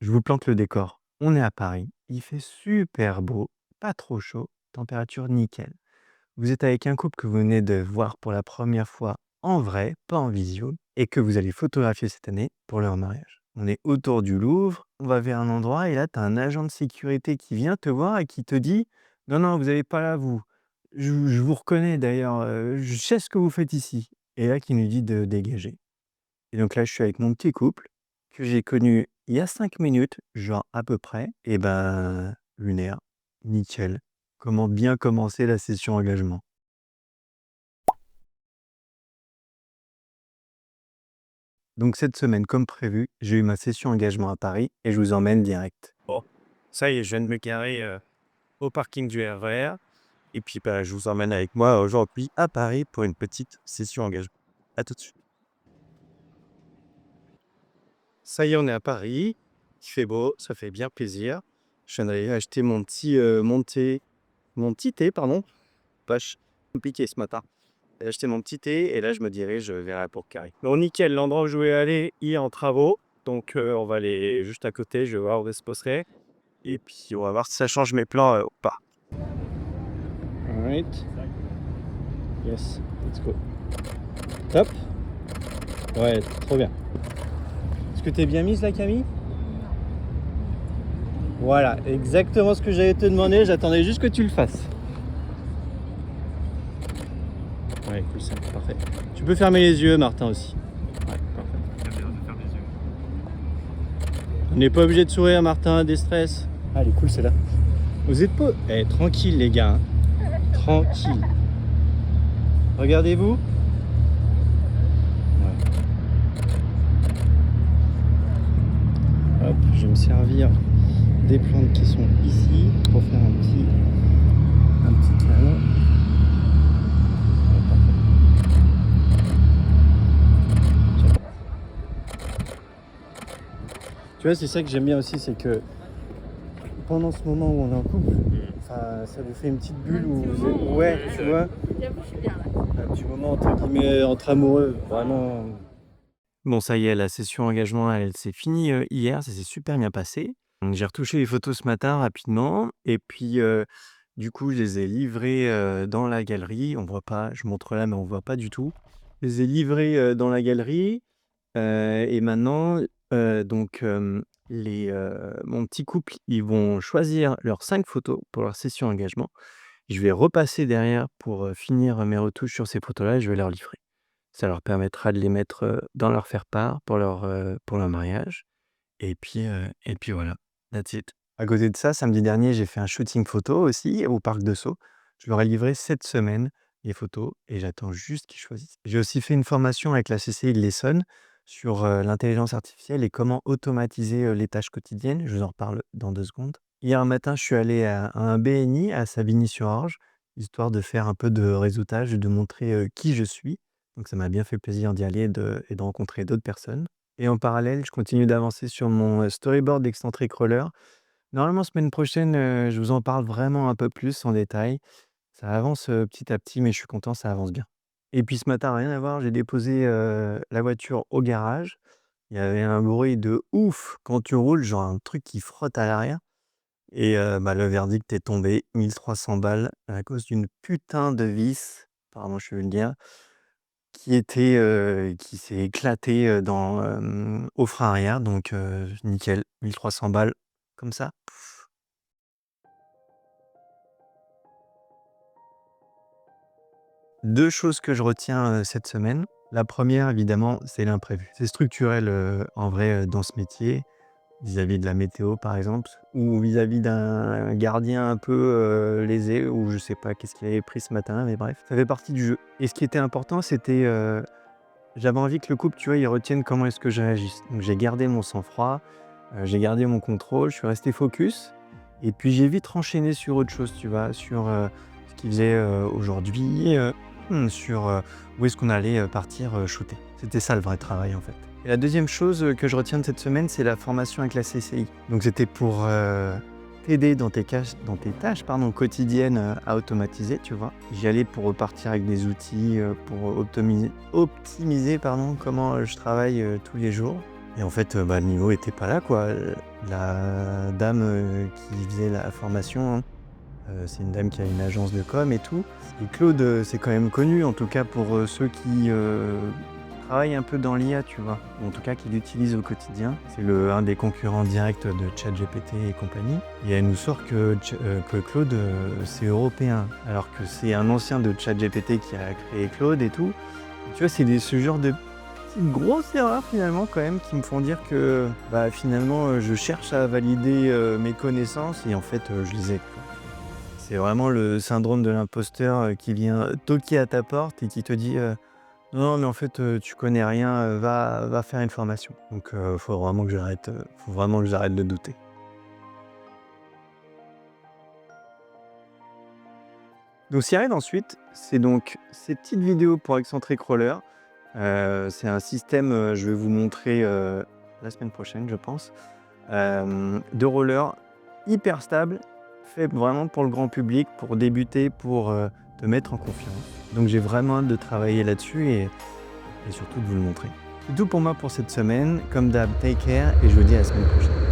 Je vous plante le décor. On est à Paris, il fait super beau, pas trop chaud, température nickel. Vous êtes avec un couple que vous venez de voir pour la première fois en vrai, pas en visio, et que vous allez photographier cette année pour leur mariage. On est autour du Louvre, on va vers un endroit et là, tu as un agent de sécurité qui vient te voir et qui te dit: «Non, non, vous n'allez pas là, vous. Je vous reconnais d'ailleurs, je sais ce que vous faites ici», et là, qui nous dit de dégager. Et donc là, je suis avec mon petit couple que j'ai connu il y a 5 minutes, genre à peu près, et ben, lunaire, nickel. Comment bien commencer la session engagement. Donc cette semaine, comme prévu, j'ai eu ma session engagement à Paris et je vous emmène direct. Bon, ça y est, je viens de me garer au parking du RER. Et puis, bah, je vous emmène avec moi aujourd'hui à Paris pour une petite session engagement. À tout de suite. Ça y est, on est à Paris. Il fait beau, ça fait bien plaisir. Je viens d'aller acheter mon petit thé, pardon. Vache, compliqué ce matin. J'ai acheté mon petit thé et là, je me dirige vers la pour Carré. Bon, nickel, l'endroit où je voulais aller, il est en travaux. Donc, on va aller juste à côté. Je vais voir où ça se passerait. Et puis, on va voir si ça change mes plans ou pas. Alright. Yes, let's go. Top. Ouais, trop bien. Est-ce que t'es bien mise là, Camille? Voilà, exactement ce que j'allais te demander. J'attendais juste que tu le fasses. Ouais, cool, ça, parfait. Tu peux fermer les yeux, Martin aussi. Ouais, parfait. On n'est pas obligé de sourire, Martin, des stress. Ah, elle est cool celle-là. Vous êtes pas. Eh, tranquille, les gars. Hein. Tranquille. Regardez-vous. Ouais. Hop, je vais me servir des plantes qui sont ici pour faire un petit câlin. Ouais, parfait. Tiens. Tu vois, c'est ça que j'aime bien aussi, c'est que pendant ce moment où on est en couple, ça vous fait une petite bulle où vous êtes... Ouais, tu vois. J'avoue, je suis bien là. Un petit moment entre guillemets entre amoureux, vraiment. Bon, ça y est, la session engagement, elle s'est finie hier, ça s'est super bien passé. Donc, j'ai retouché les photos ce matin rapidement, et puis du coup, je les ai livrées dans la galerie. On voit pas, je montre là, mais on voit pas du tout. Je les ai livrées dans la galerie, et maintenant, mon petit couple, ils vont choisir leurs 5 photos pour leur session engagement. Je vais repasser derrière pour finir mes retouches sur ces photos-là et je vais leur livrer. Ça leur permettra de les mettre dans leur faire-part pour leur mariage, et puis voilà, that's it. À côté de ça, samedi dernier, j'ai fait un shooting photo aussi au parc de Sceaux. Je leur ai livré cette semaine les photos et j'attends juste qu'ils choisissent. J'ai aussi fait une formation avec la CCI de l'Essonne sur l'intelligence artificielle et comment automatiser les tâches quotidiennes. Je vous en reparle dans 2 secondes. Hier matin, je suis allé à un BNI à Savigny-sur-Orge, histoire de faire un peu de réseautage et de montrer qui je suis. Donc ça m'a bien fait plaisir d'y aller et de rencontrer d'autres personnes. Et en parallèle, je continue d'avancer sur mon storyboard d'excentric roller. Normalement, semaine prochaine, je vous en parle vraiment un peu plus en détail. Ça avance petit à petit, mais je suis content, ça avance bien. Et puis ce matin, rien à voir, j'ai déposé la voiture au garage. Il y avait un bruit de ouf quand tu roules, genre un truc qui frotte à l'arrière. Et bah, le verdict est tombé, 1 300 balles à cause d'une putain de vis, pardon, je vais le dire, qui s'est éclatée au frein arrière. Donc nickel, 1 300 balles comme ça. 2 choses que je retiens cette semaine. La première, évidemment, c'est l'imprévu. C'est structurel en vrai dans ce métier. Vis-à-vis de la météo, par exemple, ou vis-à-vis d'un gardien un peu lésé, ou je sais pas qu'est-ce qu'il avait pris ce matin, mais bref, ça fait partie du jeu. Et ce qui était important, c'était, j'avais envie que le couple, tu vois, il retienne comment est-ce que je réagisse. Donc j'ai gardé mon sang-froid, j'ai gardé mon contrôle, je suis resté focus, et puis j'ai vite enchaîné sur autre chose, tu vois, sur ce qu'il faisait aujourd'hui, sur où est-ce qu'on allait partir shooter. C'était ça le vrai travail en fait. Et la deuxième chose que je retiens de cette semaine, c'est la formation avec la CCI. Donc c'était pour t'aider dans tes tâches quotidiennes à automatiser, tu vois. J'y allais pour repartir avec des outils pour optimiser comment je travaille tous les jours. Et en fait, le niveau était pas là, quoi. La dame, qui faisait la formation, hein, c'est une dame qui a une agence de com et tout. Et Claude, c'est quand même connu, en tout cas pour, ceux qui, travaillent un peu dans l'IA, tu vois? Ou en tout cas qui l'utilisent au quotidien. C'est un des concurrents directs de ChatGPT et compagnie. Et elle nous sort que Claude, c'est européen, alors que c'est un ancien de ChatGPT qui a créé Claude et tout. Tu vois, c'est ce genre de petites grosses erreurs finalement quand même qui me font dire que, finalement, je cherche à valider, mes connaissances et en fait, je les ai, quoi. C'est vraiment le syndrome de l'imposteur, qui vient toquer à ta porte et qui te dit, «Non, mais en fait, tu connais rien, va faire une formation». Donc faut vraiment que j'arrête de douter. Donc ce qui arrive ensuite, c'est donc ces petites vidéos pour Excentric Roller. C'est un système, je vais vous montrer, la semaine prochaine, je pense, de roller hyper stable, fait vraiment pour le grand public, pour débuter, pour, te mettre en confiance. Donc j'ai vraiment hâte de travailler là-dessus et surtout de vous le montrer. C'est tout pour moi pour cette semaine. Comme d'hab, take care et je vous dis à la semaine prochaine.